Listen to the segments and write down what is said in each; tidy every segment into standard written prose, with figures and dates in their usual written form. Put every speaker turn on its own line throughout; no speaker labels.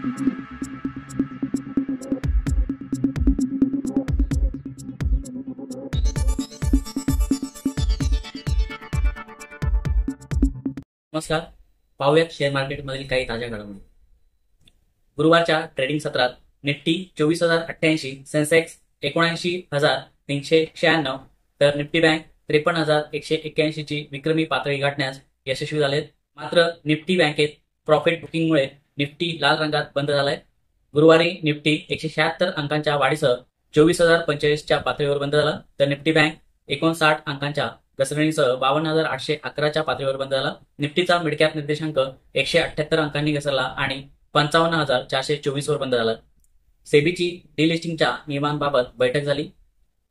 नमस्कार. पाहूयात शेअर मार्केटमधील काही ताज्या घडामोडी. गुरुवारच्या ट्रेडिंग सत्रात निफ्टी 24,088, सेन्सेक्स 79,396, तर निफ्टी बँक 53,181 ची विक्रमी पातळी गाठण्यास यशस्वी झालेत. मात्र निफ्टी बँकेत प्रॉफिट बुकिंगमुळे निफ्टी लाल रंगात बंद झालाय. गुरुवारी निफ्टी 176 अंकांच्या वाढीसह 24,045 च्या पातळीवर बंद झाला, तर निफ्टी बँक 59 अंकांच्या घसरणीसह 52,811 च्या पातळीवर बंद झाला. निफ्टीचा मिड कॅप निर्देशांक 178 अंकांनी घसरला आणि 55,424 वर बंद झाला. सेबीची डिलिस्टिंगच्या नियमांबाबत बैठक झाली.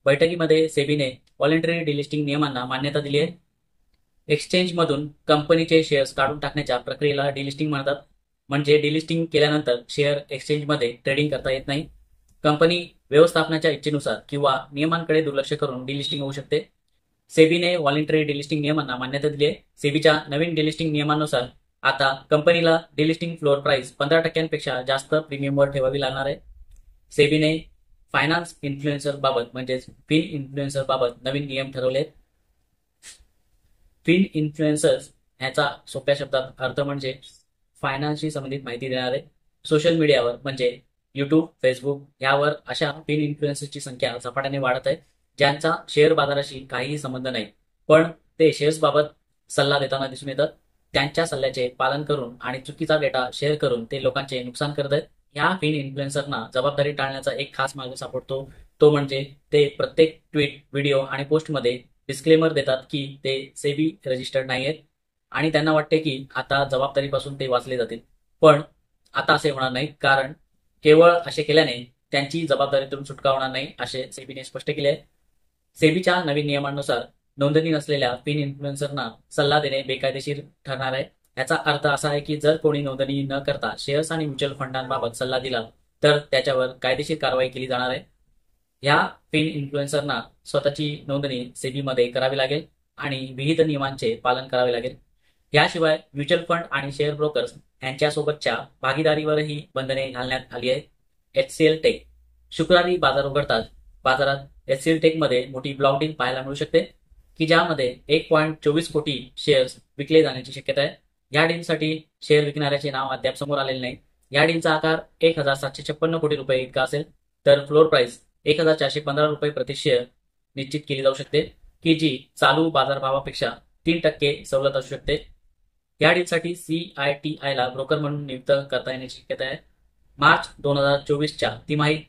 बैठकीमध्ये सेबीने व्हॉलंटरी डिलिस्टिंग नियमांना मान्यता दिली आहे. एक्सचेंजमधून कंपनीचे शेअर्स काढून टाकण्याच्या प्रक्रियेला डिलिस्टिंग म्हणतात. म्हणजे डिलिस्टिंग केल्यानंतर शेअर एक्सचेंजमध्ये ट्रेडिंग करता येत नाही. कंपनी व्यवस्थापनाच्या इच्छेनुसार किंवा नियमांकडे दुर्लक्ष करून डिलिस्टिंग होऊ शकते. सेबीने व्हॉलंटरी डिलिस्टिंग नियमांना मान्यता दिली आहे. सेबीच्या नवीन डिलिस्टिंग नियमांनुसार आता कंपनीला डिलिस्टिंग फ्लोअर प्राइस 15% जास्त प्रीमियमवर ठेवावी लागणार आहे. सेबीने फायनान्स इन्फ्लुएन्सर बाबत म्हणजेच फिन इन्फ्लुएन्सर बाबत नवीन नियम ठरवले. फिन इन्फ्लुएन्सर्स ह्याचा सोप्या शब्दात अर्थ म्हणजे फायनान्सशी संबंधित माहिती देणारे. सोशल मीडियावर म्हणजे युट्यूब, फेसबुक यावर अशा फिन इन्फ्लुएन्सर्सची संख्या झपाट्याने वाढत आहे, ज्यांचा शेअर बाजाराशी काहीही संबंध नाही, पण ते शेअर्स बाबत सल्ला देताना दिसून येतात. त्यांच्या सल्ल्याचे पालन करून आणि चुकीचा डेटा शेअर करून ते लोकांचे नुकसान करत आहेत. ह्या फिन इन्फ्लुएन्सरना जबाबदारी टाळण्याचा एक खास मार्ग सापडतो, तो म्हणजे ते प्रत्येक ट्विट, व्हिडिओ आणि पोस्टमध्ये डिस्क्लेमर देतात की ते सेबी रजिस्टर्ड नाही आहेत आणि त्यांना वाटते की आता जबाबदारीपासून ते वाचले जातील. पण आता असे होणार नाही, कारण केवळ असे केल्याने त्यांची जबाबदारीतून सुटका होणार नाही, असे सेबीने स्पष्ट केले आहे. सेबीच्या नवीन नियमांनुसार नोंदणी नसलेल्या फिन इन्फ्लुएन्सरना सल्ला देणे बेकायदेशीर ठरणार आहे. याचा अर्थ असा आहे की जर कोणी नोंदणी न करता शेअर्स आणि म्युच्युअल फंडांबाबत सल्ला दिला तर त्याच्यावर कायदेशीर कारवाई केली जाणार आहे. ह्या फिन इन्फ्लुएन्सरना स्वतःची नोंदणी सेबीमध्ये करावी लागेल आणि विविध नियमांचे पालन करावे लागेल. याशिवाय म्युच्युअल फंड आणि शेअर ब्रोकर्स यांच्यासोबतच्या भागीदारीवरही बंधने घालण्यात आली आहेत. HCL टेक शुक्रवारी बाजार उघडतात. बाजारात HCL टेकमध्ये मोठी ब्लॉक डील पाहायला मिळू शकते की ज्यामध्ये 1.24 कोटी शेअर्स विकले जाण्याची शक्यता आहे. या डीलसाठी शेअर विकणाऱ्याचे नाव अद्याप समोर आलेले नाही. या डीलचा आकार 1,756 कोटी रुपये इतका असेल, तर फ्लोअर प्राइस 1,415 रुपये प्रति शेअर निश्चित केली जाऊ शकते की जी चालू बाजारभावापेक्षा 3% सवलत असू शकते. या डीलसाठी CITI ला ब्रोकर म्हणून नियुक्त करता येण्याची शक्यता आहे. मार्च 2024च्या तिमाहीत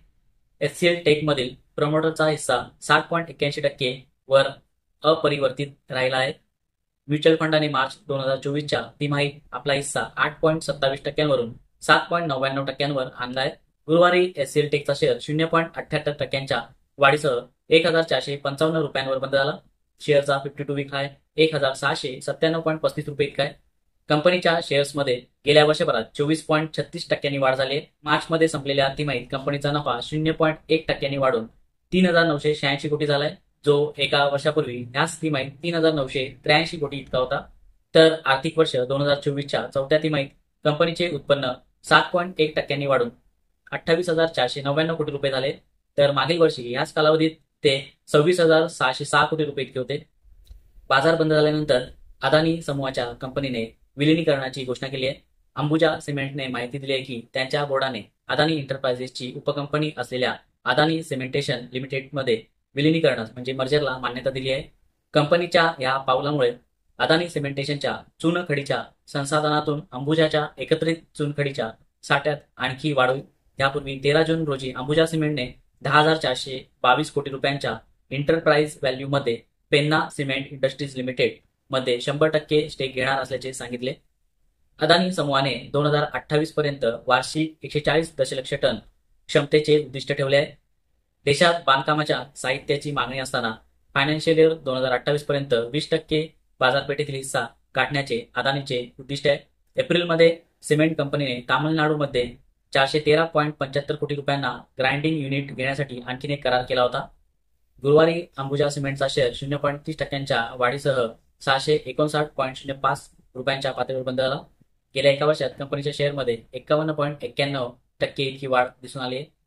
HCL टेकमधील प्रमोटरचा हिस्सा 7.81% वर अपरिवर्तित राहिला आहे. म्युच्युअल फंडाने मार्च 2024च्या तिमाहीत आपला हिस्सा 8.27% वरून 7.99% वर आणला आहे. गुरुवारी HCL टेकचा शेअर 0.78% वाढीसह 1,455 रुपयांवर बंद झाला. शेअरचा 52 वीक हाय 1,697.35 रुपये इतका आहे. कंपनीच्या शेअर्समध्ये गेल्या वर्षभरात 24.36% वाढ झाली आहे. मार्चमध्ये संपलेल्या तिमाहीत कंपनीचा नफा 0.1% वाढून 3,986 कोटी झालाय, जो एका वर्षापूर्वी ह्याच तिमाहीत 3,983 कोटी इतका होता. तर आर्थिक वर्ष 2024च्या चौथ्या तिमाहीत कंपनीचे उत्पन्न 7.1% वाढून 28,499 कोटी रुपये झाले, तर मागील वर्षी याच कालावधीत ते 26,606 कोटी रुपये इतके होते. बाजार बंद झाल्यानंतर अदानी समूहाच्या कंपनीने विलिनीकरणाची घोषणा केली आहे. अंबुजा सिमेंटने माहिती दिली आहे की त्यांच्या बोर्डाने अदानी एंटरप्राइजेसची उपकंपनी असलेल्या अदानी सिमेंटेशन लिमिटेडमध्ये विलिनीकरणास म्हणजे मर्जरला मान्यता दिली आहे. कंपनीच्या या पावलामुळे अदानी सिमेंटेशनच्या चुनखडीच्या संसाधनातून अंबुजाच्या एकत्रित चुनखडीच्या साठ्यात आणखी वाढ होईल. यापूर्वी 13 जून रोजी अंबुजा सिमेंटने 10,422 कोटी रुपयांच्या एंटरप्राइज व्हॅल्यूमध्ये पेन्ना सिमेंट इंडस्ट्रीज लिमिटेड मध्ये 100% स्टेक घेणार असल्याचे सांगितले. अदानी समूहाने 2028 पर्यंत वार्षिक 140 दशलक्ष टन क्षमतेचे उद्दिष्ट ठेवले आहे. देशात बांधकामाच्या साहित्याची मागणी असताना फायनान्शियल इयर 2028 पर्यंत 20% बाजारपेठेतील हिस्सा गाठण्याचे अदानीचे उद्दिष्ट आहे. एप्रिलमध्ये सिमेंट कंपनीने तामिळनाडूमध्ये 413.75 कोटी रुपयांना ग्राइंडिंग युनिट घेण्यासाठी आणखीन एक करार केला होता. गुरुवारी अंबुजा सिमेंटचा शेअर 0.30% वाढीसह 659.05 रुपयांच्या पातळीवर बंद झाला. गेल्या एका वर्षात कंपनीच्या शेअरमध्ये 51.91% इतकी वाढ दिसून आली आहे.